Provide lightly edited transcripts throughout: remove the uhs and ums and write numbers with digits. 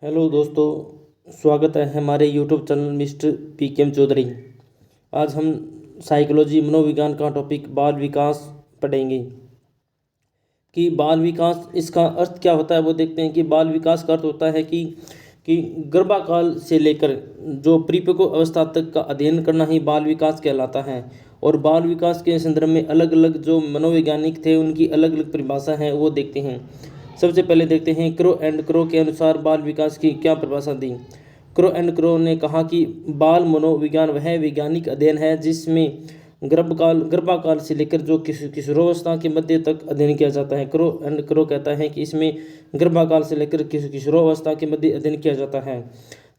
Hello दोस्तों, स्वागत है हमारे यूट्यूब चैनल मिस्टर पी.के.एम. चौधरी। आज हम साइकोलॉजी मनोविज्ञान का टॉपिक बाल विकास पढ़ेंगे कि बाल विकास इसका अर्थ क्या होता है। वो देखते हैं कि बाल विकास का अर्थ होता है कि गर्भाकाल से लेकर जो परिपक्व अवस्था तक का अध्ययन करना ही बाल विकास कहलाता है। और बाल विकास के संदर्भ में अलग अलग जो मनोवैज्ञानिक थे उनकी अलग अलग परिभाषा है वो देखते हैं। सबसे पहले देखते हैं क्रो एंड क्रो के अनुसार बाल विकास की क्या परिभाषा दी। क्रो एंड क्रो ने कहा कि बाल मनोविज्ञान वह वैज्ञानिक अध्ययन है जिसमें गर्भाकाल से लेकर जो किशोरावस्था के मध्य तक अध्ययन किया जाता है। क्रो एंड क्रो कहता है कि इसमें गर्भाकाल से लेकर किशोरावस्था के मध्य अध्ययन किया जाता है।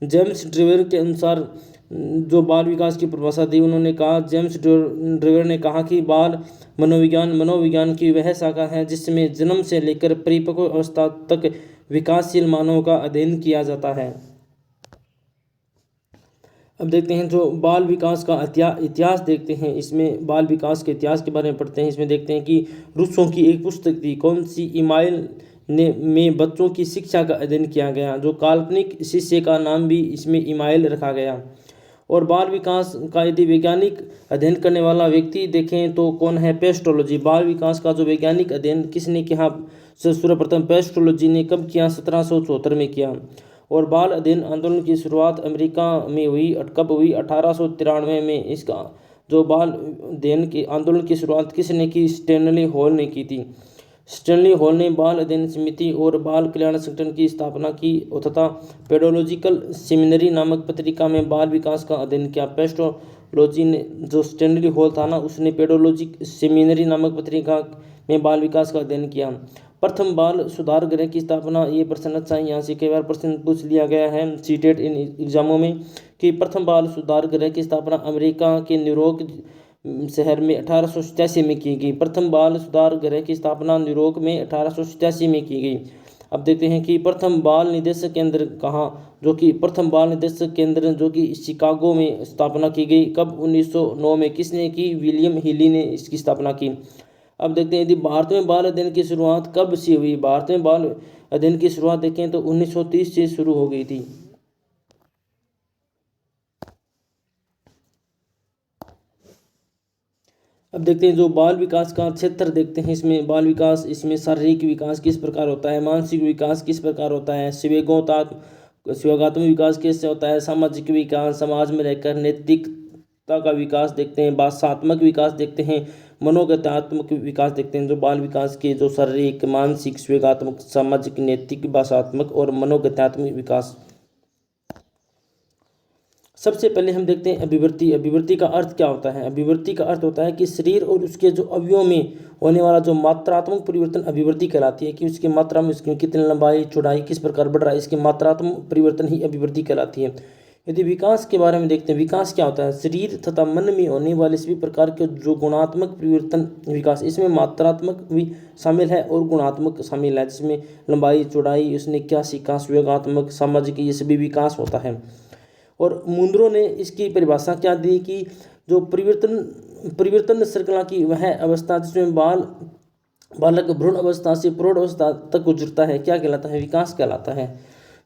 जेम्स ड्रेवर के अनुसार जो बाल विकास की परिभाषा दी, उन्होंने कहा, जेम्स ड्रेवर ने कहा कि बाल मनोविज्ञान की वह शाखा है जिसमें जन्म से लेकर परिपक्व अवस्था तक विकासशील मानव का अध्ययन किया जाता है। अब देखते हैं जो बाल विकास का इतिहास देखते हैं। इसमें बाल विकास के इतिहास के बारे में पढ़ते हैं। इसमें देखते हैं कि रूसों की एक पुस्तक थी, कौन सी, इमाइल ने में बच्चों की शिक्षा का अध्ययन किया गया। जो काल्पनिक शिष्य का नाम भी इसमें इमाइल रखा गया। और बाल विकास का यदि वैज्ञानिक अध्ययन करने वाला व्यक्ति देखें तो कौन है, पेस्ट्रोलॉजी। बाल विकास का जो वैज्ञानिक अध्ययन किसने किया, सर्वप्रथम पेस्ट्रोलॉजी ने कब किया, 1774 में किया। और बाल अध्ययन आंदोलन की शुरुआत अमेरिका में हुई, कब हुई, 1893 में। इसका जो बाल अध्ययन के आंदोलन की शुरुआत किसने की, स्टैनली हॉल ने की थी। स्टैनली हॉल ने बाल अध्ययन समिति और बाल कल्याण संगठन की स्थापना की तथा पेडोलॉजिकल सेमिनरी नामक पत्रिका में बाल विकास का अध्ययन किया। पेस्ट्रोलॉजी ने, जो स्टैनली हॉल था ना, उसने पेडोलॉजिक सेमिनरी नामक पत्रिका में बाल विकास का अध्ययन किया। प्रथम बाल सुधार गृह की स्थापना, ये प्रश्न अच्छा है, यहाँ से कई बार प्रश्न पूछ लिया गया है सीटेट इन एग्जामों में कि प्रथम बाल सुधार गृह की स्थापना अमेरिका के न्यूयॉर्क शहर में 1887 में की गई। प्रथम बाल सुधार गृह की स्थापना न्यूयॉर्क में 1887 में की गई। अब देखते हैं कि प्रथम बाल निदेशक केंद्र कहाँ, जो कि प्रथम बाल निदेशक केंद्र जो कि शिकागो में स्थापना की गई। कब, 1909 में। किसने की, विलियम हीली ने इसकी स्थापना की। अब देखते हैं यदि भारत में बाल अध्ययन की शुरुआत कब से हुई। भारत में बाल अध्ययन की शुरुआत देखें तो 1930 से शुरू हो गई थी। अब देखते हैं जो बाल विकास का क्षेत्र देखते हैं। इसमें बाल विकास, इसमें शारीरिक विकास किस प्रकार होता है, मानसिक विकास किस प्रकार होता है, संवेगात्मक विकास कैसे होता है, सामाजिक विकास, समाज में रहकर नैतिकता का विकास देखते हैं, भाषात्मक विकास देखते हैं, मनोगत्यात्मक विकास देखते हैं। जो बाल विकास के जो शारीरिक, मानसिक, संवेगात्मक, सामाजिक, नैतिक, भाषात्मक और मनोगत्यात्मक विकास। सबसे पहले हम देखते हैं अभिवृत्ति। अभिवृत्ति का अर्थ क्या होता है। अभिवृत्ति का अर्थ होता है कि शरीर और उसके जो अवयवों में होने वाला जो मात्रात्मक परिवर्तन अभिवृत्ति कहलाती है। कि उसकी मात्रा में, उसकी कितनी लंबाई चौड़ाई किस प्रकार बढ़ रहा है, इसकी मात्रात्मक परिवर्तन ही अभिवृत्ति कहलाती है। यदि विकास के बारे में देखते हैं, विकास क्या होता है, शरीर तथा मन में होने वाले सभी प्रकार के जो गुणात्मक परिवर्तन विकास। इसमें मात्रात्मक भी शामिल है और गुणात्मक शामिल है, जिसमें लंबाई चौड़ाई, उसने क्या सीखा, संवेगात्मक, सामाजिक, ये सभी विकास होता है। और मुंद्रो ने इसकी परिभाषा क्या दी कि जो परिवर्तन श्रृंखला की वह अवस्था जिसमें बालक भ्रूण अवस्था से प्रौढ़ अवस्था तक गुजरता है, क्या कहलाता है, विकास कहलाता है।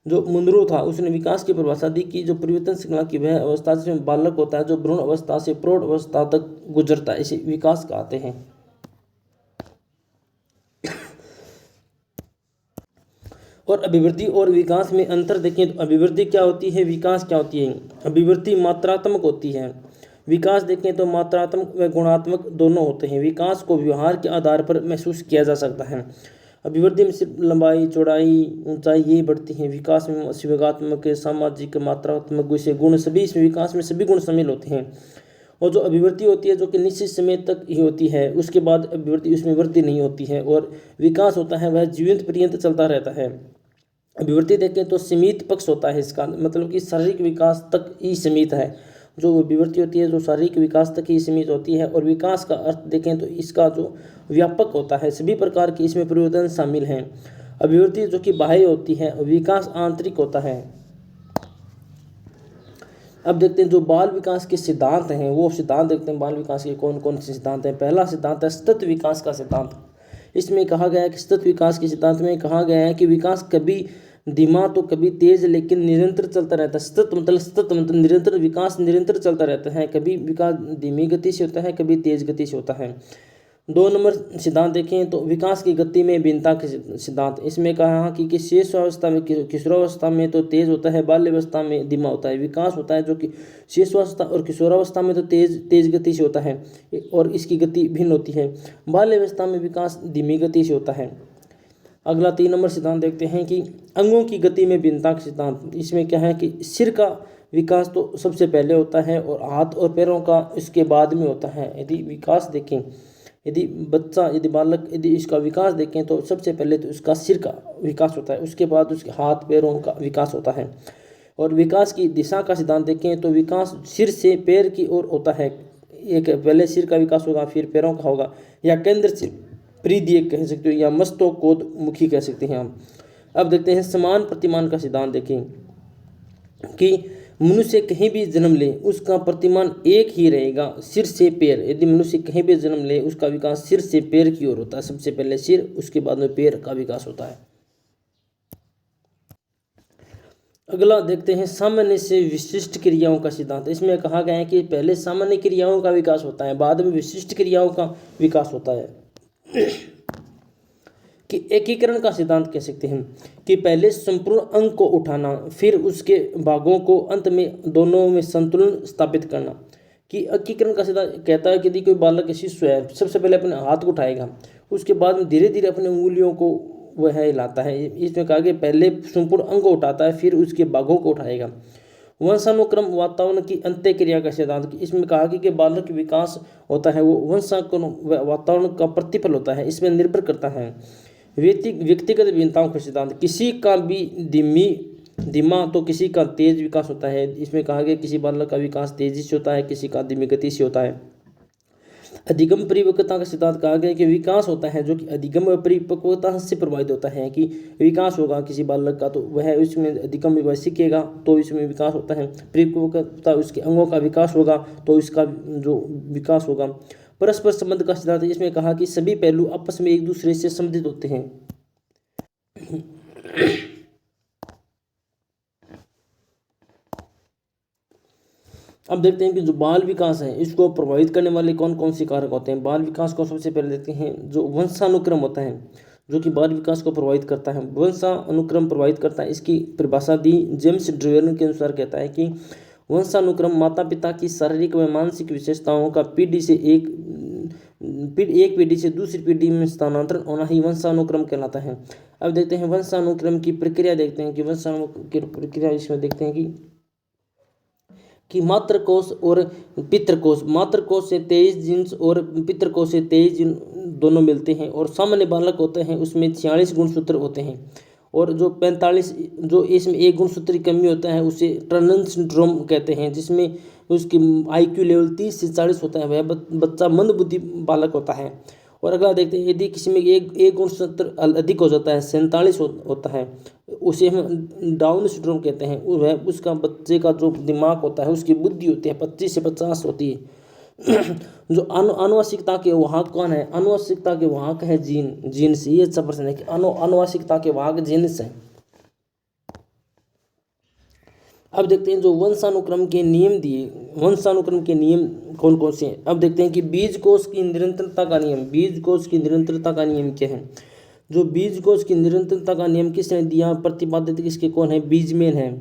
जो मुंद्रो था उसने विकास की परिभाषा दी कि जो परिवर्तन श्रृंखला की वह अवस्था जिसमें बालक होता है जो भ्रूण अवस्था से प्रौढ़ अवस्था तक गुजरता है, इसे विकास कहते हैं। और अभिवृद्धि और विकास में अंतर देखें तो अभिवृद्धि क्या होती है, विकास क्या होती है। अभिवृद्धि मात्रात्मक होती है, विकास देखें तो मात्रात्मक व गुणात्मक दोनों होते हैं। विकास को व्यवहार के आधार पर महसूस किया जा सकता है। अभिवृद्धि में सिर्फ लंबाई चौड़ाई ऊंचाई यही बढ़ती है। विकास में संवेगात्मक, सामाजिक, मात्रात्मक विषय गुण सभी, इसमें विकास में सभी गुण शामिल होते हैं। और जो अभिवृत्ति होती है जो कि निश्चित समय तक ही होती है, उसके बाद अभिवृत्ति उसमें वृद्धि नहीं होती है। और विकास होता है वह जीवित पर्यंत चलता रहता है। अभिवृत्ति देखें तो सीमित पक्ष होता है, इसका मतलब कि शारीरिक विकास तक ही सीमित है। जो अभिवृत्ति होती है जो शारीरिक विकास तक ही सीमित होती है। और विकास का अर्थ देखें तो इसका जो व्यापक होता है, सभी प्रकार के इसमें परिवर्तन शामिल हैं। अभिवृत्ति जो कि बाह्य होती है, विकास आंतरिक होता है। अब देखते हैं जो बाल विकास के सिद्धांत हैं, वो सिद्धांत देखते हैं बाल विकास के कौन कौन से सिद्धांत हैं। पहला सिद्धांत है सतत विकास का सिद्धांत। इसमें कहा गया है कि सतत विकास के सिद्धांत में कहा गया है कि विकास कभी धीमा तो कभी तेज लेकिन निरंतर चलता रहता है। सतत मतलब निरंतर विकास निरंतर चलता रहता है। कभी विकास धीमी गति से होता है, कभी तेज गति से होता है। 2 नंबर सिद्धांत देखें तो विकास की गति में भिन्नता के सिद्धांत। इसमें कहा कि शेषावस्था में किशोरावस्था में तो तेज होता है, बाल्यावस्था में धीमा होता है। विकास होता है जो कि शेषावस्था और किशोरावस्था में तो तेज गति से होता है और इसकी गति भिन्न होती है। बाल्यावस्था में विकास धीमी गति से होता है। अगला 3 नंबर सिद्धांत देखते हैं कि अंगों की गति में भिन्नता का सिद्धांत। इसमें क्या है कि सिर का विकास तो सबसे पहले होता है और हाथ और पैरों का इसके बाद में होता है। यदि विकास देखें, यदि बालक यदि इसका विकास देखें तो सबसे पहले तो उसका सिर का विकास होता है, उसके बाद उसके हाथ पैरों का विकास होता है। और विकास की दिशा का सिद्धांत देखें तो विकास सिर से पैर की ओर होता है। एक पहले सिर का विकास होगा, फिर पैरों का होगा, या केंद्र से परिधीय कह सकते हो, या मस्तकोन्मुखी कह सकते हैं हम। अब देखते हैं समान प्रतिमान का सिद्धांत। देखें कि मनुष्य कहीं भी जन्म ले उसका प्रतिमान एक ही रहेगा, सिर से पैर। यदि मनुष्य कहीं भी जन्म ले उसका विकास सिर से पैर की ओर होता है। सबसे पहले सिर, उसके बाद में पैर का विकास होता है। अगला देखते हैं सामान्य से विशिष्ट क्रियाओं का सिद्धांत। इसमें कहा गया है कि पहले सामान्य क्रियाओं का विकास होता है, बाद में विशिष्ट क्रियाओं का विकास होता है। कि एकीकरण का सिद्धांत कह सकते हैं कि पहले संपूर्ण अंग को उठाना, फिर उसके भागों को अंत में दोनों में संतुलन स्थापित करना। कि एकीकरण का सिद्धांत कहता है कि यदि कोई बालक शिशु है, सबसे पहले अपने हाथ को उठाएगा, उसके बाद में धीरे धीरे अपने उंगलियों को वह हिलाता है। इसमें कहा कि पहले संपूर्ण अंग को उठाता है, फिर उसके भागों को उठाएगा। वंशानुक्रम वातावरण की अंत्य क्रिया का सिद्धांत। इसमें कहा कि बालक विकास होता है वो वंशानुक्रम वातावरण का प्रतिफल होता है, इसमें निर्भर करता है। व्यक्तिगत भिन्नताओं का सिद्धांत। किसी का भी धीमा तो किसी का तेज विकास होता है। इसमें कहा गया किसी बालक का विकास तेजी से होता है, किसी का धीमी गति से होता है। अधिगम परिपक्वता का सिद्धांत कहा गया कि विकास होता है जो कि अधिगम परिपक्वता से प्रभावित होता है। कि विकास होगा किसी बालक का तो वह इसमें अधिगम विकास सीखेगा तो इसमें विकास होता है। परिपक्वता उसके अंगों का विकास होगा तो इसका जो विकास होगा। परस्पर संबंध का सिद्धांत। इसमें कहा कि सभी पहलू आपस में एक दूसरे से संबंधित होते हैं। अब देखते हैं कि जो बाल विकास है इसको प्रभावित करने वाले कौन कौन से कारक होते हैं। बाल विकास को सबसे पहले देखते हैं जो वंशानुक्रम होता है जो कि बाल विकास को प्रभावित करता है। वंशानुक्रम प्रभावित करता है, इसकी परिभाषा दी जेम्स ड्रेयर के अनुसार कहता है कि वंशानुक्रम माता पिता की शारीरिक व मानसिक विशेषताओं का एक पीढ़ी से दूसरी पीढ़ी में स्थानांतरण होना ही वंशानुक्रम कहलाता है। अब देखते हैं वंशानुक्रम की प्रक्रिया। देखते हैं कि वंशानुक्रम की प्रक्रिया इसमें देखते हैं कि मातृकोश और पितृकोश। मातृकोश से 23 जीन्स और पितृकोश से 23 जीन दोनों मिलते हैं। और सामान्य बालक होते हैं उसमें 46 गुणसूत्र होते हैं। और जो 45 जो इसमें एक गुणसूत्र की कमी होता है उसे टर्नर सिंड्रोम कहते हैं, जिसमें उसकी IQ लेवल 30 से 40 होता है, वह बच्चा मंदबुद्धि बालक होता है। और अगला देखते हैं यदि किसी में एक गुणसूत्र अधिक हो जाता है 47 होता है, उसे हम डाउन सिंड्रोम कहते हैं। वह उसका बच्चे का जो दिमाग होता है उसकी बुद्धि होती है 25 से 50 होती है। जो आनुवंशिकता के वाहक कौन है? आनुवंशिकता के वाहक है जीन्स। ये अच्छा प्रश्न है कि आनुवंशिकता के वाहक जीन्स है। अब देखते हैं जो वंशानुक्रम के नियम दिए, वंशानुक्रम के नियम कौन कौन से हैं। अब देखते हैं कि बीजकोश की निरंतरता का नियम। बीजकोश की निरंतरता का नियम क्या है? जो बीजकोश की निरंतरता का नियम किसने दिया, प्रतिपादित किसके कौन है? बीजमैन है।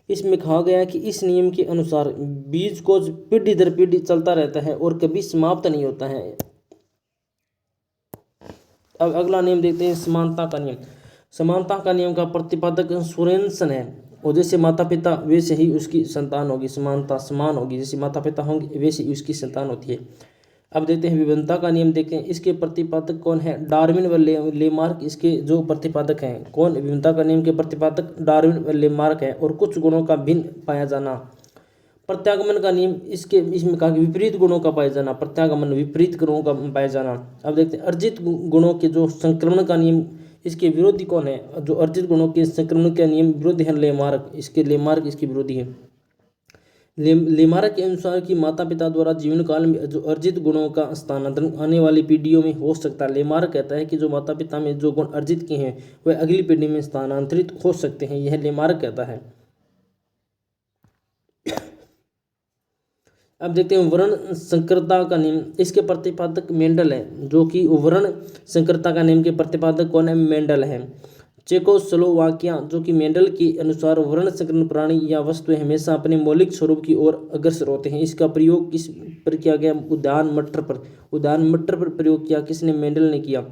इसमें कहा गया कि इस नियम के अनुसार बीजकोश पीढ़ी दर पीढ़ी चलता रहता है और कभी समाप्त नहीं होता है। अब अगला नियम देखते हैं समानता का नियम। समानता का नियम का प्रतिपादक सोरेनसन है। और जैसे माता पिता वैसे ही उसकी संतान होगी, समानता समान होगी, जैसे माता पिता होंगे वैसे ही उसकी संतान होती है। अब देखते हैं विभिन्नता का नियम। देखते हैं इसके प्रतिपादक कौन है? डार्विन व लेमार्क इसके जो प्रतिपादक हैं। कौन? विभिन्नता का नियम के प्रतिपादक डार्विन व लेमार्क है। और कुछ गुणों का भिन्न पाया जाना। प्रत्यागमन का नियम इसमें कहा कि विपरीत गुणों का पाया जाना। प्रत्यागमन विपरीत गुणों का पाया जाना। अब देखते हैं अर्जित गुणों के जो संक्रमण का नियम, इसके विरोधी कौन है? जो अर्जित गुणों के संक्रमण का नियम विरोधी है लेमार्क। इसके विरोधी है। लेमार्क के अनुसार कि माता पिता द्वारा जीवन काल में जो अर्जित गुणों का स्थानांतरण आने वाली पीढ़ियों में हो सकता है। लेमार्क कहता है कि जो माता पिता में जो गुण अर्जित किए हैं वह अगली पीढ़ी में स्थानांतरित हो सकते हैं, यह लेमार्क कहता है। अब देखते हैं वर्ण संकरता का नियम, इसके प्रतिपादक मेंडल है। जो कि वर्ण संकरता का नियम के प्रतिपादक कौन है? मेंडल है। चेकोस्लोवाकिया, जो कि मेंडल के अनुसार वर्ण संकरण प्राणी या वस्तुएं हमेशा अपने मौलिक स्वरूप की ओर अग्रसर होते हैं। इसका प्रयोग किस पर किया गया? उद्यान मटर पर। उद्यान मटर पर प्रयोग किया किसने? मेंडल ने किया।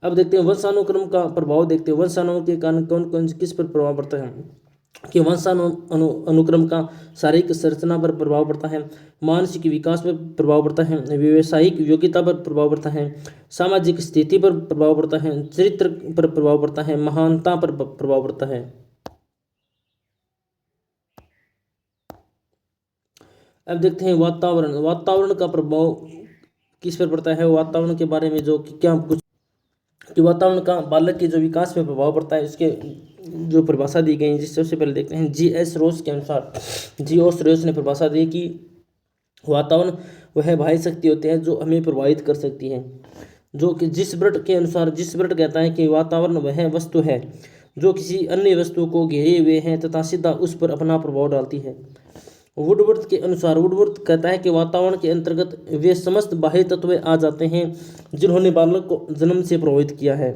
अब देखते हैं वंशानुक्रम का प्रभाव। देखते हैं वंशानुक्रम के कारण कौन कौन किस पर प्रभाव पड़ता है? कि अनुक्रम का शारीरिक संरचना पर प्रभाव पड़ता है, मानसिक विकास पर प्रभाव पड़ता है, व्यावसायिक योग्यता पर प्रभाव पड़ता है, सामाजिक स्थिति पर प्रभाव पड़ता है, चरित्र पर प्रभाव पड़ता है, महानता पर प्रभाव पड़ता है। अब देखते हैं वातावरण। वातावरण का प्रभाव किस पर पड़ता है? वातावरण के बारे में जो क्या कुछ कि वातावरण का बालक के जो विकास में प्रभाव पड़ता है, इसके जो परिभाषा दी गई है, जिस सबसे पहले देखते हैं जी.एस. रोस के अनुसार। जी.एस. रोस ने परिभाषा दी कि वातावरण वह बाह्य शक्ति होते हैं जो हमें प्रभावित कर सकती है। जो कि जिसबर्ट के अनुसार, जिसबर्ट कहता है कि वातावरण वह वस्तु है जो किसी अन्य वस्तु को घेरे हुए है तथा सीधा उस पर अपना प्रभाव डालती है। वुडवर्थ के अनुसार, वुडवर्थ कहता है कि वातावरण के अंतर्गत वे समस्त बाह्य तत्व आ जाते हैं जिन्होंने बालक को जन्म से प्रभावित किया है।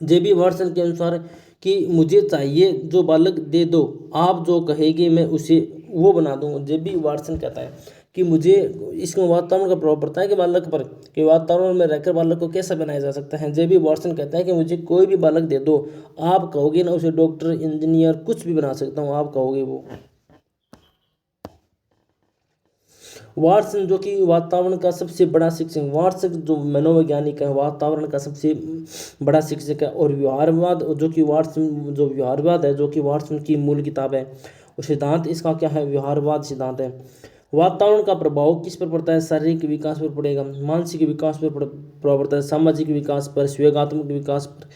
जे.बी. वाटसन के अनुसार कि मुझे चाहिए जो बालक दे दो, आप जो कहेंगे मैं उसे वो बना दूंगा। जे.बी. वाटसन कहता है कि मुझे इसमें वातावरण का प्रभाव पड़ता है कि बालक पर, कि वातावरण में रहकर बालक को कैसा बनाया जा सकता है। जे.बी. वाटसन कहता है कि मुझे कोई भी बालक दे दो, आप कहोगे ना उसे डॉक्टर, इंजीनियर, कुछ भी बना सकता हूँ, आप कहोगे वो। वाटसन जो कि वातावरण का सबसे बड़ा शिक्षक, वाटसन जो मनोवैज्ञानिक है, वातावरण का सबसे बड़ा शिक्षक है। और व्यवहारवाद जो कि वाटसन, जो व्यवहारवाद है जो कि वाटसन की मूल किताब है, और सिद्धांत इसका क्या है? व्यवहारवाद सिद्धांत है। वातावरण का प्रभाव किस पर पड़ता है? शारीरिक विकास पर पड़ेगा, मानसिक विकास पर प्रभाव पड़ता है, सामाजिक विकास पर, संवेगात्मक विकास पर,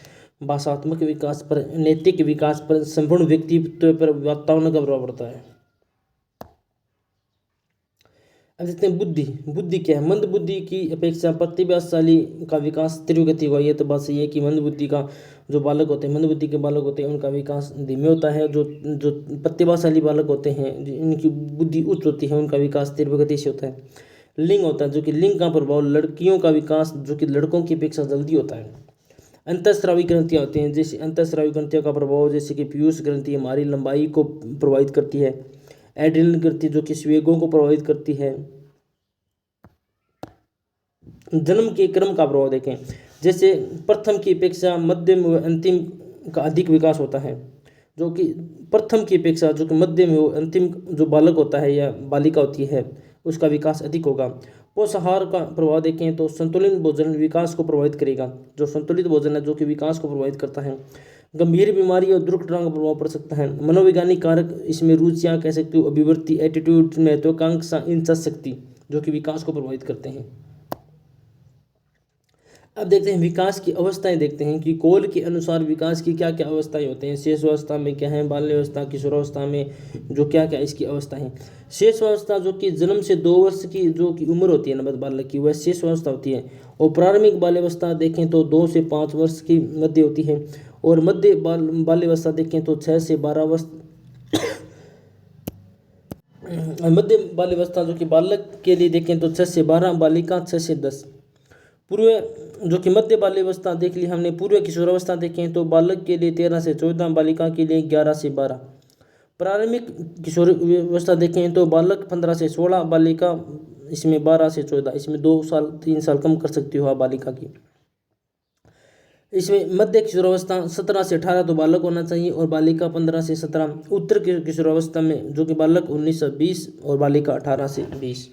भाषात्मक विकास पर, नैतिक विकास पर, संपूर्ण व्यक्तित्व पर वातावरण का प्रभाव पड़ता है। अब देखते हैं बुद्धि। बुद्धि क्या है? मंद बुद्धि की अपेक्षा प्रतिभाशाली का विकास तीव्र गति हुआ। ये तो बात सही है कि मंद बुद्धि का जो बालक होते हैं, मंद बुद्धि के बालक होते हैं, उनका विकास धीमे होता है। जो जो प्रतिभाशाली बालक होते हैं, इनकी बुद्धि उच्च होती है, उनका विकास तीव्र गति से होता है। लिंग होता है, जो कि लिंग का प्रभाव, लड़कियों का विकास जो कि लड़कों की अपेक्षा जल्दी होता है। अंतःस्रावी ग्रंथियाँ होती हैं, जैसे अंतःस्रावी ग्रंथियों का प्रभाव, जैसे कि पीयूष ग्रंथि हमारी लंबाई को प्रभावित करती है। एड्रिनल ग्रंथि जो कि संवेगों को प्रभावित करती है। जन्म के क्रम का प्रभाव देखें, जैसे प्रथम की अपेक्षा मध्यम व अंतिम का अधिक विकास होता है। जो कि प्रथम की अपेक्षा जो कि मध्यम व अंतिम जो बालक होता है या बालिका होती है, उसका विकास अधिक होगा। पोषाहार का प्रभाव देखें तो संतुलित भोजन विकास को प्रभावित करेगा। जो संतुलित भोजन है जो कि विकास को प्रभावित करता है। गंभीर बीमारी और दुर्घटना का प्रभाव पड़ सकता है। मनोवैज्ञानिक कारक इसमें रुचियाँ कह सकते हो, अभिवृत्ति, एटीट्यूड, महत्वाकांक्षा, इंचा शक्ति जो कि विकास को प्रभावित करते हैं। अब देखते हैं विकास की अवस्थाएं। देखते हैं कि कोल के अनुसार विकास की क्या क्या अवस्थाएं होते हैं। शेष अवस्था में क्या है, बाल्यावस्था, किशोरावस्था में जो क्या क्या इसकी अवस्था है। शेष अवस्था जो कि जन्म से 2 वर्ष की जो कि उम्र होती है नवजात बालक की, वह शेष अवस्था होती है। और प्रारंभिक बाल्यावस्था देखें तो 2 से 5 वर्ष की मध्य होती है। और मध्य बाल्यावस्था देखें तो 6 से 12 वर्ष। मध्य बाल्यावस्था जो कि बालक के लिए देखें तो 6 से 12, बालिका 6 से 10। पूर्व जो कि मध्य बाल्यावस्था देख ली हमने। पूर्व किशोरावस्था देखें तो बालक के लिए 13 से 14, बालिका के लिए 11 से 12। प्रारंभिक किशोरावस्था देखें तो बालक 15 से 16, बालिका इसमें 12 से 14। इसमें 2 साल 3 साल कम कर सकती हो आप बालिका की। इसमें मध्य किशोरावस्था 17 से 18 तो बालक होना चाहिए और बालिका 15 से 17। उत्तर किशोरावस्था में जो कि बालक 19 से 20 और बालिका 18 से 20।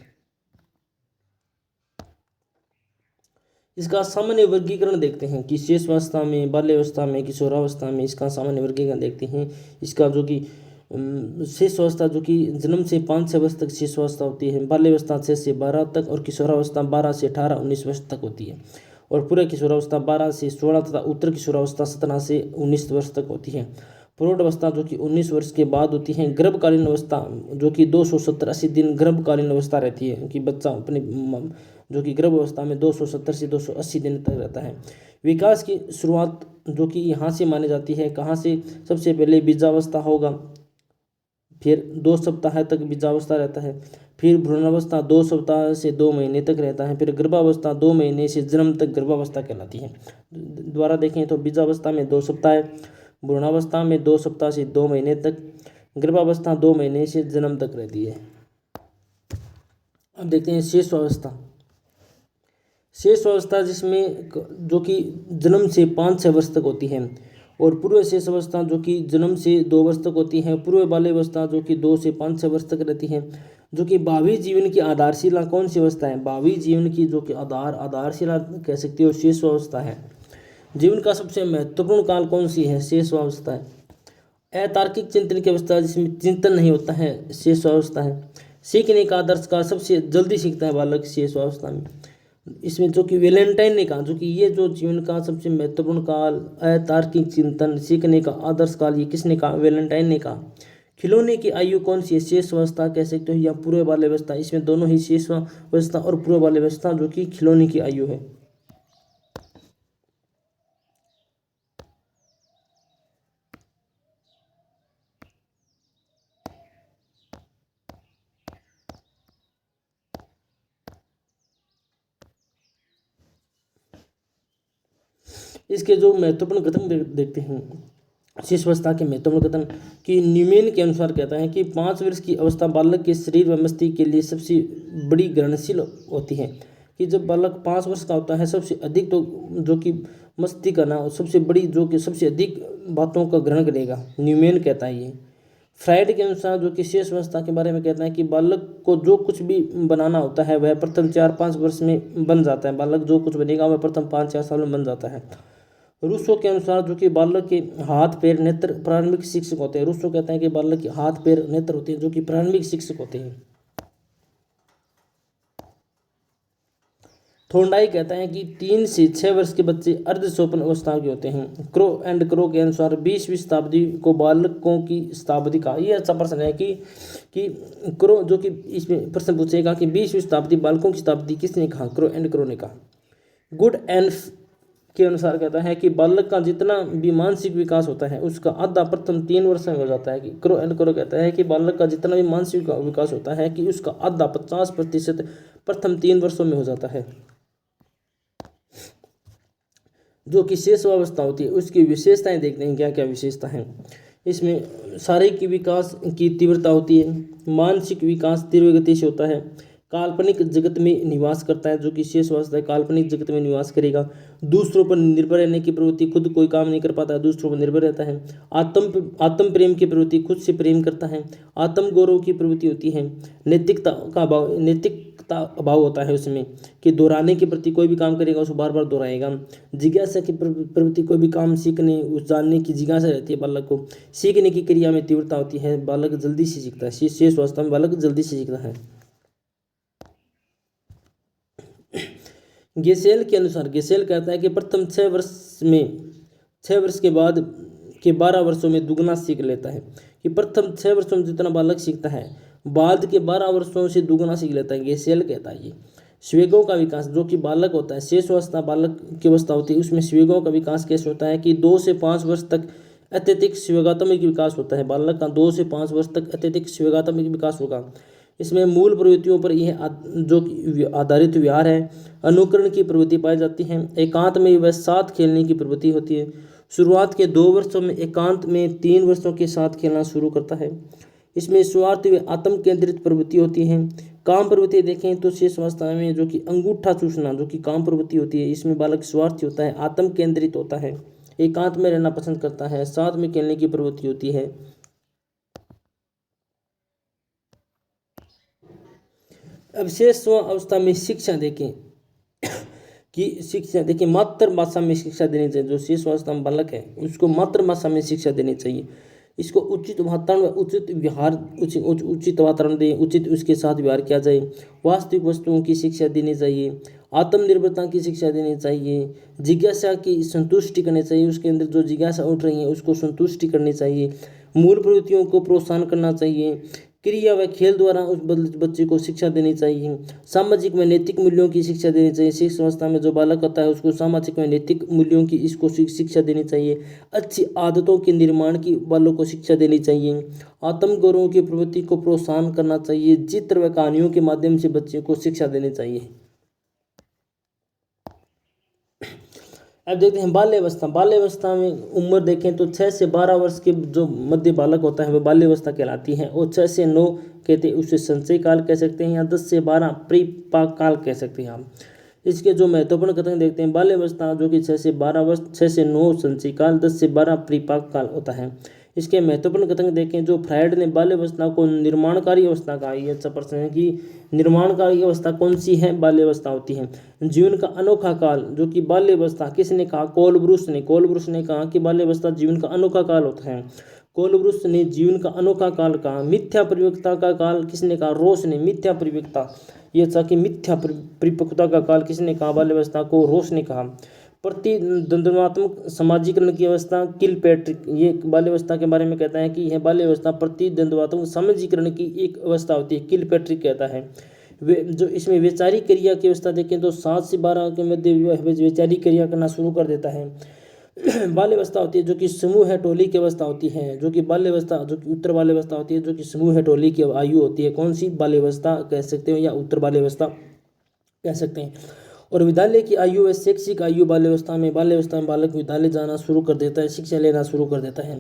इसका सामान्य वर्गीकरण देखते हैं कि शेषावस्था में, बाल्यावस्था में, किशोरावस्था में इसका सामान्य वर्गीकरण देखते हैं। इसका जो कि शेषावस्था जो कि जन्म से 5 से वर्ष तक शेषावस्था होती है, बाल्यावस्था 6 से 12 तक और किशोरावस्था 12 से 18 19 वर्ष तक होती है। और पूर्व किशोरावस्था 12 से 16 तथा उत्तर किशोरावस्था 17 से 19 वर्ष तक होती है। प्रौढ़ अवस्था जो कि 19 वर्ष के बाद होती है। गर्भकालीन अवस्था जो कि 270-80 दिन गर्भकालीन अवस्था रहती है कि बच्चा अपने जो कि गर्भ अवस्था में 270 से 280 दिन तक रहता है। विकास की शुरुआत जो कि यहाँ से मानी जाती है, कहाँ से, सबसे पहले बीजावस्था होगा, फिर 2 सप्ताह तक बीजावस्था रहता है, फिर भ्रूणावस्था 2 सप्ताह से 2 महीने तक रहता है, फिर गर्भावस्था 2 महीने से जन्म तक गर्भावस्था कहलाती है। दोबारा देखें तो बीजावस्था में 2 सप्ताह, भ्रूणावस्था में 2 सप्ताह से 2 महीने तक, गर्भावस्था 2 महीने से जन्म तक रहती है। अब देखते हैं शेषावस्था। शेषावस्था जिसमें जो कि जन्म से 5-6 वर्ष तक होती है, और पूर्व शेष अवस्था जो कि जन्म से 2 वर्ष तक होती है, पूर्व बाल्य अवस्था जो कि 2 से 5-6 वर्ष तक रहती है। जो कि भावी जीवन की आधारशिला कौन सी अवस्था है? भावी जीवन की जो कि आधारशिला कह सकते हो शेष अवस्था है। जीवन का सबसे महत्वपूर्ण काल कौन सी है? शेष अवस्था है। अतार्किक चिंतन की अवस्था जिसमें चिंतन नहीं होता है, शेष अवस्था है। सीखने का आदर्श काल सबसे जल्दी सीखता है बालक शेष अवस्था में। इसमें जो कि वैलेंटाइन ने कहा जो कि ये जो जीवन का सबसे महत्वपूर्ण काल, अतार्किक चिंतन, सीखने का आदर्श काल, ये किसने कहा? वैलेंटाइन ने कहा। खिलौने की आयु कौन सी है? शेष अवस्था कह सकते हो या पूर्व बाल्य अवस्था। इसमें दोनों ही शेष अवस्था और पूर्व बाल्य अवस्था जो कि खिलौने की आयु है। इसके जो महत्वपूर्ण कथन देखते हैं, शेष अवस्था के महत्वपूर्ण कथन कि न्यूमैन के अनुसार कहता है कि 5 वर्ष की अवस्था बालक के शरीर व मस्तिष्क के लिए सबसे बड़ी ग्रहणशील होती है। कि जब बालक 5 वर्ष का होता है, सबसे अधिक तो जो कि मस्तिष्क का ना सबसे बड़ी जो कि सबसे अधिक बातों का ग्रहण करेगा, न्यूमैन कहता है ये। फ्राइड के अनुसार जो कि शेष अवस्था के बारे में कहता है कि बालक को जो कुछ भी बनाना होता है वह प्रथम 4-5 वर्ष में बन जाता है। बालक जो कुछ बनेगा वह प्रथम 5-4 साल में बन जाता है। रूसो के अनुसार जो कि बालक के हाथ पैर नेत्र प्रारंभिक शिक्षक होते हैं। रूसो कहता है कि बालक के हाथ पैर नेत्र होते हैं जो कि प्रारंभिक शिक्षक होते हैं। थोंडाई कहता है कि 3 से 6 वर्ष के बच्चे अर्ध स्वप्न अवस्था के होते हैं। क्रो एंड क्रो के अनुसार 20वीं शताब्दी को बालकों की शताब्दी का, ये अच्छा प्रश्न है कि क्रो जो कि इसमें प्रश्न पूछेगा कि 20वीं शताब्दी बालकों की शताब्दी किसने कहा? क्रो एंड क्रो ने कहा। गुड एंड के अनुसार कहता है कि बालक का जितना भी मानसिक विकास होता है उसका आधा प्रथम 3 वर्ष में हो जाता है। कि क्रो एंड क्रो कहता है कि बालक का जितना भी मानसिक विकास होता है कि उसका आधा 50% प्रथम 3 वर्षों में हो जाता है। जो कि शेष अवस्था होती है उसकी विशेषताएं देखते हैं, क्या क्या विशेषता हैं। इसमें शारीरिक विकास की तीव्रता होती है, मानसिक विकास तीव्र गति से होता है, काल्पनिक जगत में निवास करता है जो कि शेष अवस्था है, काल्पनिक जगत में निवास करेगा, दूसरों पर निर्भर रहने की प्रवृत्ति, खुद कोई काम नहीं कर पाता है दूसरों पर निर्भर रहता है, आत्म प्रेम की प्रवृत्ति, खुद से प्रेम करता है, आत्म गौरव की प्रवृत्ति होती है, नैतिकता अभाव होता है उसमें कि दोहराने के प्रति, कोई भी काम करेगा उसको बार बार दोहराएगा, जिज्ञासा की प्रवृत्ति, कोई भी काम सीखने उस जानने की जिज्ञासा रहती है बालक को, सीखने की क्रिया में तीव्रता होती है, बालक जल्दी से सीखता है, शेष अवस्था में बालक जल्दी से सीखता है। गेसेल के अनुसार, गेसेल कहता है कि प्रथम 6 वर्ष के बाद के 12 वर्षों में दुगना सीख लेता है। कि प्रथम 6 वर्षों में जितना बालक सीखता है बाद के 12 वर्षों से दुगना सीख लेता है, गेसेल कहता है ये। स्वेगों का विकास जो कि बालक होता है, शेष अवस्था बालक की अवस्था होती है, उसमें स्वेगों का विकास कैसे होता है कि 2 से 5 वर्ष तक अत्यधिक स्वेगात्मक विकास होता है। बालक का 2 से 5 वर्ष तक अत्यधिक स्वेगात्मक विकास होगा। इसमें मूल प्रवृत्तियों पर यह जो आधारित व्यवहार है, अनुकरण की प्रवृत्ति पाई जाती है, एकांत में वह साथ खेलने की प्रवृत्ति होती है। शुरुआत के 2 वर्षों में एकांत में 3 वर्षों के साथ खेलना शुरू करता है। इसमें स्वार्थ व आत्म केंद्रित प्रवृत्ति होती है। काम प्रवृत्ति देखें तो शेष अवस्था में जो कि अंगूठा चूसना जो कि काम प्रवृत्ति होती है, इसमें बालक स्वार्थी होता है, आत्म केंद्रित होता है, एकांत में रहना पसंद करता है, साथ में खेलने की प्रवृत्ति होती है। अब शेष अवस्था में शिक्षा देखें कि शिक्षा देखिए मातृभाषा में शिक्षा देनी चाहिए। जो शेष अवस्था में बालक है उसको मातृभाषा में शिक्षा देनी चाहिए। इसको उचित वातावरण, उचित व्यवहार, उचित वातावरण दें, उचित उसके साथ व्यवहार किया जाए। वास्तविक वस्तुओं की शिक्षा देनी चाहिए। आत्मनिर्भरता की शिक्षा देनी चाहिए, जिज्ञासा की संतुष्टि करनी चाहिए, उसके अंदर जो जिज्ञासा उठ रही है उसको संतुष्टि करनी चाहिए, मूल प्रवृत्तियों को प्रोत्साहन करना चाहिए, क्रिया व खेल द्वारा उस बच्चे को शिक्षा देनी चाहिए, सामाजिक व नैतिक मूल्यों की शिक्षा देनी चाहिए। शिक्षा अवस्था में जो बालक होता है उसको सामाजिक व नैतिक मूल्यों की इसको शिक्षा देनी चाहिए। अच्छी आदतों के निर्माण की बालों को शिक्षा देनी चाहिए। आत्मगौरव की प्रवृत्ति को प्रोत्साहन करना चाहिए। चित्र व कहानियों के माध्यम से बच्चे को शिक्षा देनी चाहिए। अब देखते हैं बाल्यावस्था। बाल्यावस्था में उम्र देखें तो 6 से 12 वर्ष के जो मध्य बालक होता है वह बाल्यावस्था कहलाती है, और 6 से 9 कहते हैं उसे संचय काल कह सकते हैं, या 10 से 12 परिपाक काल कह सकते हैं हम। इसके जो महत्वपूर्ण कथन देखते हैं, बाल्यावस्था जो कि 6 से 12 वर्ष, 6 से 9 संचय काल, 10 से 12 परिपाक काल होता है। इसके महत्वपूर्ण कथन देखें, जो फ्रायड ने बाल्यावस्था को निर्माणकारी अवस्था कहा। ये अच्छा प्रश्न है कि निर्माणकारी अवस्था कौन सी है? बाल्यावस्था होती है। जीवन का अनोखा काल जो कि बाल्यावस्था, किसने कहा? कोलब्रुस ने। कोलब्रुस ने कहा कि बाल्यावस्था जीवन का अनोखा काल होता है। कोलब्रुस ने जीवन का अनोखा काल कहा। मिथ्या परिपक्वता का काल किसने कहा? रोस ने। मिथ्या परिपक्वता, ये था कि मिथ्या परिपक्वता का काल किसने कहा? बाल्यावस्था को रोस ने कहा। प्रतिद्वंद्वात्मक समाजीकरण की अवस्था किलपैट्रिक, ये बाल्यावस्था के बारे में कहता है कि यह बाल्यावस्था प्रतिद्वंद्वात्मक समाजीकरण की एक अवस्था होती है, किलपैट्रिक कहता है। वे जो इसमें वैचारिक क्रिया की अवस्था देखें तो 7 से 12 के मध्य वैचारिक क्रिया करना शुरू कर देता है। बाल्यावस्था होती है जो कि समूह है टोली की अवस्था होती है, जो कि बाल्यावस्था जो कि उत्तर बाल्यावस्था होती है, जो कि समूह है टोली की आयु होती है। कौन सी? बाल्यावस्था कह सकते हो या उत्तर बाल्यावस्था कह सकते हैं। और विद्यालय की आयु व शैक्षिक आयु बाल्यावस्था में बालक विद्यालय जाना शुरू कर देता है, शिक्षा लेना शुरू कर देता है।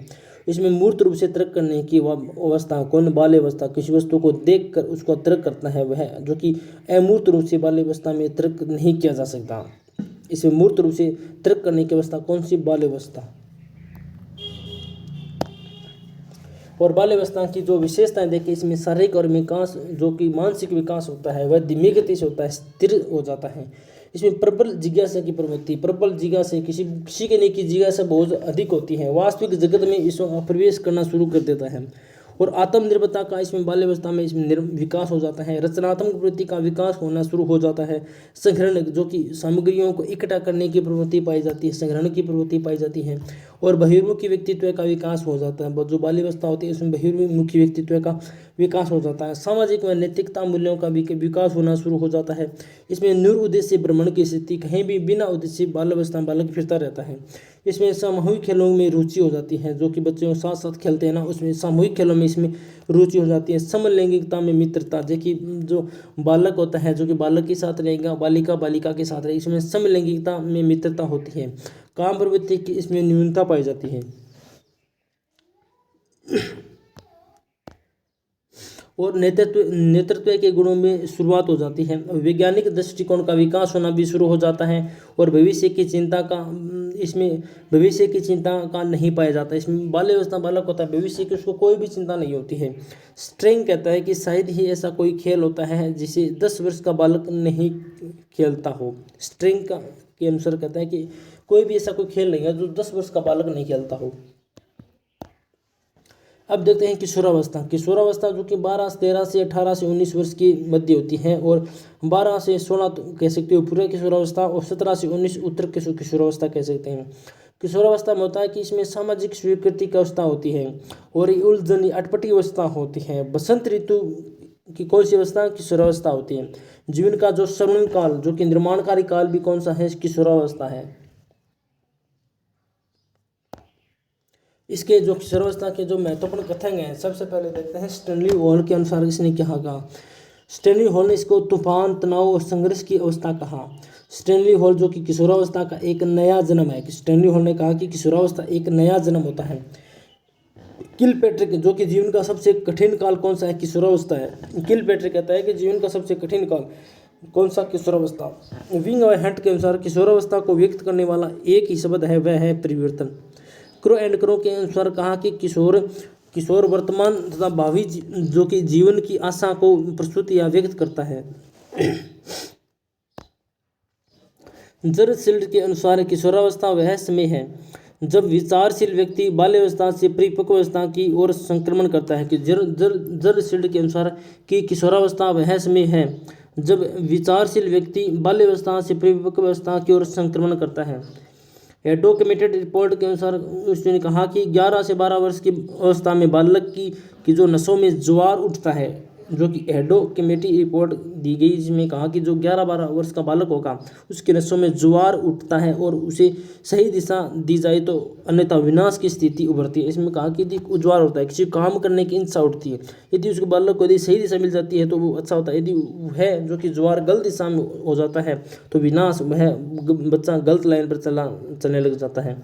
इसमें मूर्त रूप से तर्क करने की अवस्था कौन? बाल्यावस्था। किसी वस्तु को देखकर उसको तर्क करता है वह, जो कि अमूर्त रूप से बाल्यावस्था में तर्क नहीं किया जा सकता। इसमें मूर्त रूप से तर्क करने की अवस्था कौन सी? बाल्यावस्था। और बाल्यावस्था की जो विशेषताएं देखिए, इसमें शारीरिक और विकास जो कि मानसिक विकास होता है वह धीमी गति से होता है, स्थिर हो जाता है। इसमें प्रबल जिज्ञासा की प्रवृत्ति, प्रबल जिज्ञासा किसी के लिए की जिज्ञासा बहुत अधिक होती है, वास्तविक जगत में इसमें प्रवेश करना शुरू कर देता है। और आत्मनिर्भरता का इसमें बाल्यावस्था में इसमें विकास हो जाता है। रचनात्मक प्रवृत्ति का विकास होना शुरू हो जाता है। संग्रहण जो कि सामग्रियों को इकट्ठा करने की प्रवृत्ति पाई जाती है, संग्रहण की प्रवृत्ति पाई जाती है। और बहिर्मुखी व्यक्तित्व का विकास हो जाता है। जो बाल्यावस्था होती है इसमें बहिर्मुखी व्यक्तित्व का विकास हो जाता है। सामाजिक व नैतिकता मूल्यों का विकास होना शुरू हो जाता है। इसमें निरुद्देश्य भ्रमण की स्थिति, कहीं भी बिना उद्देश्य बाल्यावस्था में बालक फिरता रहता है। इसमें सामूहिक खेलों में रुचि हो जाती है, जो कि बच्चों के साथ साथ खेलते हैं ना, उसमें सामूहिक खेलों में इसमें रुचि हो जाती है। समलैंगिकता में मित्रता, देखिए जो बालक होता है जो कि बालक के साथ रहेगा, बालिका बालिका के साथ रहेगी, इसमें समलैंगिकता में मित्रता होती है। काम प्रवृत्ति की इसमें न्यूनता पाई जाती है। और नेतृत्व के गुणों में शुरुआत हो जाती है। वैज्ञानिक दृष्टिकोण का विकास होना भी शुरू हो जाता है। और भविष्य की चिंता का नहीं पाया जाता। इसमें बाल्यावस्था बालक होता है, भविष्य की उसको कोई भी चिंता नहीं होती है। स्ट्रिंग कहता है कि शायद ही ऐसा कोई खेल होता है जिसे 10 वर्ष का बालक नहीं खेलता हो। स्ट्रिंग के अनुसार कहता है कि कोई भी ऐसा कोई खेल नहीं है जो 10 वर्ष का बालक नहीं खेलता हो। अब देखते हैं किशोरावस्था। किशोरावस्था जो कि 13 से 18 से 19 वर्ष की मध्य होती है, और 12 से 16 कह सकते हो पूर्व किशोरावस्था, और 17 से 19 उत्तर किशोरावस्था कह सकते हैं। किशोरावस्था में होता है कि इसमें सामाजिक स्वीकृति की अवस्था होती है, और उलझन अटपटी अवस्था होती है। बसंत ऋतु की कौन सी अवस्था? किशोरावस्था होती है। जीवन का जो स्वर्णिम काल जो कि निर्माणकारी काल भी कौन सा है? किशोरावस्था है। इसके जो किशोरावस्था के जो महत्वपूर्ण कथन हैं, सबसे पहले देखते हैं स्टैनली हॉल के अनुसार इसने क्या कहा। स्टैनली हॉल ने इसको तूफान, तनाव और संघर्ष की अवस्था कहा। स्टैनली हॉल जो कि किशोरावस्था का एक नया जन्म है। स्टैनली हॉल ने कहा कि किशोरावस्था एक नया जन्म होता है। किलपैट्रिक जो कि जीवन का सबसे कठिन काल कौन सा है? किशोरावस्था है। किलपैट्रिक कहता है कि जीवन का सबसे कठिन काल कौन सा? किशोरावस्था। विंग और हंट के अनुसार किशोरावस्था को व्यक्त करने वाला एक ही शब्द है, वह है परिवर्तन। क्रो एंड क्रो के अनुसार कहा कि किशोर वर्तमान तथा भावी जो कि जीवन की आशा को प्रस्तुत या व्यक्त करता है। जरसील्ड के अनुसार किशोरावस्था वह समय है जब विचारशील व्यक्ति बाल्यावस्था से परिपक्वावस्था की ओर संक्रमण करता है। कि जरसील्ड के अनुसार कि किशोरावस्था वह समय है जब विचारशील व्यक्ति बाल्यावस्था से परिपक्वावस्था की ओर संक्रमण करता है। डॉक्यूमेंटेड रिपोर्ट के अनुसार उसने कहा कि 11 से 12 वर्ष की अवस्था में बालक की जो नसों में ज्वार उठता है, जो कि एडो कमेटी रिपोर्ट दी गई, जिसमें कहा कि जो 11-12 वर्ष का बालक होगा उसके नसों में ज्वार उठता है और उसे सही दिशा दी जाए तो अन्यथा विनाश की स्थिति उभरती है। इसमें कहा कि यदि ज्वार होता है, किसी काम करने की इच्छा उठती है, यदि उसके बालक को यदि सही दिशा मिल जाती है तो वो अच्छा होता है। यदि है जो कि ज्वार गलत दिशा में हो जाता है तो विनाश, वह बच्चा गलत लाइन पर चलने लग जाता है।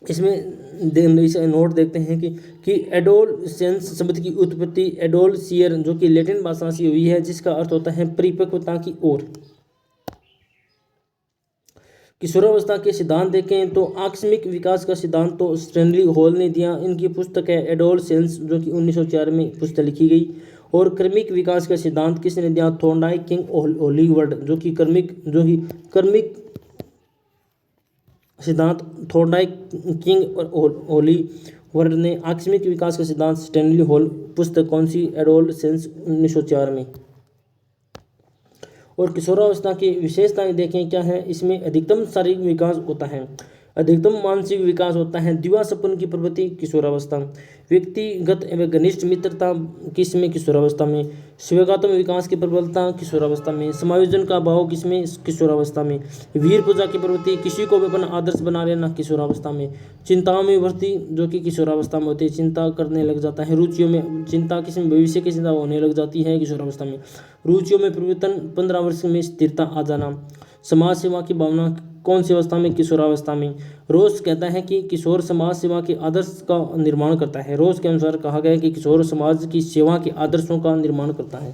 इसमें इसे नोट देखते हैं कि एडोलसेंस शब्द की उत्पत्ति एडोलसियर जो कि लैटिन भाषा से हुई है, जिसका अर्थ होता है परिपक्वता की ओर। किशोरावस्था के सिद्धांत देखें तो आकस्मिक विकास का सिद्धांत तो स्टैनली हॉल ने दिया। इनकी पुस्तक है एडोलसेंस जो कि 1904 में पुस्तक लिखी गई। और क्रमिक विकास का सिद्धांत किसने दिया? थॉर्नडाइक किंग ओलिवर्ड जो कि क्रमिक सिद्धांत थॉर्नडाइक किंग और ओलिवर्ड ने। आकस्मिक विकास का सिद्धांत स्टैनली हॉल। पुस्तक कौन सी? एडोलसेंस 1904 में। और किशोरावस्था की विशेषताएं देखें क्या है। इसमें अधिकतम शारीरिक विकास होता है, अधिकतम मानसिक विकास होता है, दिवास्वप्न की प्रवृत्ति किशोरावस्था, व्यक्तिगत एवं घनिष्ठ मित्रता किसमें? किशोरावस्था में। स्वेगात्म विकास की प्रबलता किशोरावस्था में। समायोजन का भाव किसमें? किशोरावस्था में। वीर पूजा की प्रवृत्ति, किसी को भी अपना आदर्श बना लेना किशोरावस्था में। चिंताओं में वृद्धि जो कि किशोरावस्था में होती है, चिंता करने लग जाता है। रुचियों में चिंता किसमें? भविष्य की चिंता होने लग जाती है किशोरावस्था में। रुचियों में परिवर्तन 15 वर्ष में स्थिरता आ जाना। समाज सेवा की भावना कौन सी अवस्था में? किशोरावस्था में। रोज कहता है कि किशोर समाज सेवा के आदर्श का निर्माण करता है। रोज के अनुसार कहा गया है कि किशोर समाज की सेवा के आदर्शों का निर्माण करता है।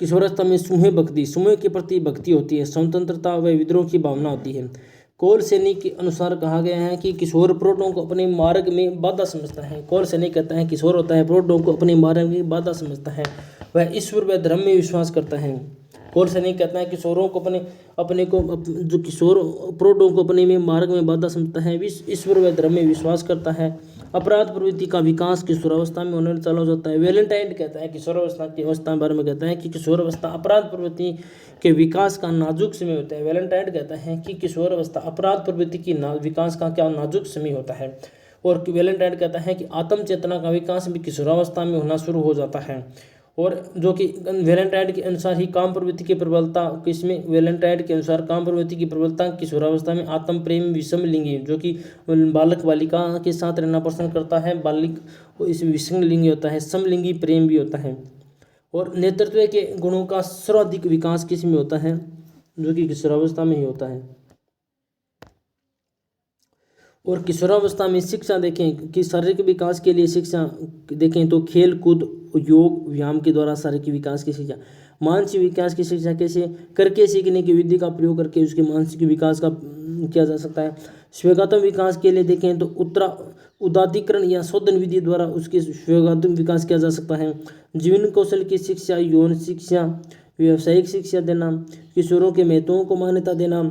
किशोरावस्था में समूह के प्रति भक्ति होती है, स्वतंत्रता व विद्रोह की भावना होती है। कोल सैनी के अनुसार कहा गया है कि किशोर प्रौढ़ों को अपने मार्ग में बाधा समझता है। कोल सैनी कहता है किशोर होता है प्रौढ़ों को अपने मार्ग में बाधा समझता है, वह ईश्वर व धर्म में विश्वास करता है। कोल सैनी कहता है किशोरों को जो किशोर प्रौढ़ों को अपने में मार्ग में बाधा समझता है, ईश्वर व धर्म में विश्वास करता है। अपराध प्रवृत्ति का विकास किशोरावस्था में होने चालू हो जाता है। वैलेंटाइन कहता है किशोरावस्था की अवस्था के बारे में कहता है कि किशोरावस्था अपराध प्रवृत्ति के विकास का नाजुक समय होता है। वैलेंटाइन कहता है कि किशोरावस्था अपराध प्रवृत्ति की विकास का क्या नाजुक समय होता है। और वैलेंटाइन कहता है कि आत्म चेतना का विकास भी किशोरावस्था में होना शुरू हो जाता है। और जो कि वैलेंटाइन के अनुसार ही काम प्रवृत्ति की प्रबलता किसमें? वैलेंटाइन के अनुसार काम प्रवृत्ति की प्रबलता किशोरावस्था में। आत्म प्रेम विषम लिंगी जो कि बालक बालिका के साथ रहना पसंद करता है, बालिक इस विषम लिंगी होता है, समलिंगी प्रेम भी होता है। और नेतृत्व के गुणों का सर्वाधिक विकास किस में होता है? जो कि किशोरावस्था में ही होता है। और किशोरावस्था में शिक्षा देखें कि शारीरिक विकास के लिए शिक्षा देखें तो खेल कूद योग व्यायाम के द्वारा शारीरिक विकास की शिक्षा। मानसिक विकास की शिक्षा कैसे? करके सीखने की विधि का प्रयोग करके उसके मानसिक विकास का किया जा सकता है। स्वेगात्म विकास के लिए देखें तो उदात्तीकरण या शोधन विधि द्वारा उसके स्वेगात्म विकास किया जा सकता है। जीवन कौशल की शिक्षा, यौन शिक्षा, व्यावसायिक शिक्षा देना, किशोरों के महत्वों को मान्यता देना,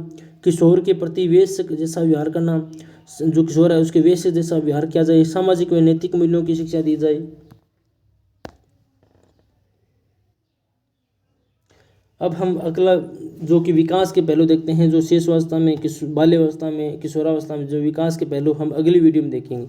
किशोर के प्रति वेश्य जैसा व्यवहार करना, जो किशोर है उसके वेश्य जैसा व्यवहार किया जाए, सामाजिक व नैतिक मूल्यों की शिक्षा दी जाए। अब हम अगला जो कि विकास के पहलू देखते हैं, जो शेषावस्था में, बाल्यावस्था में, किशोरावस्था में जो विकास के पहलू हम अगली वीडियो में देखेंगे।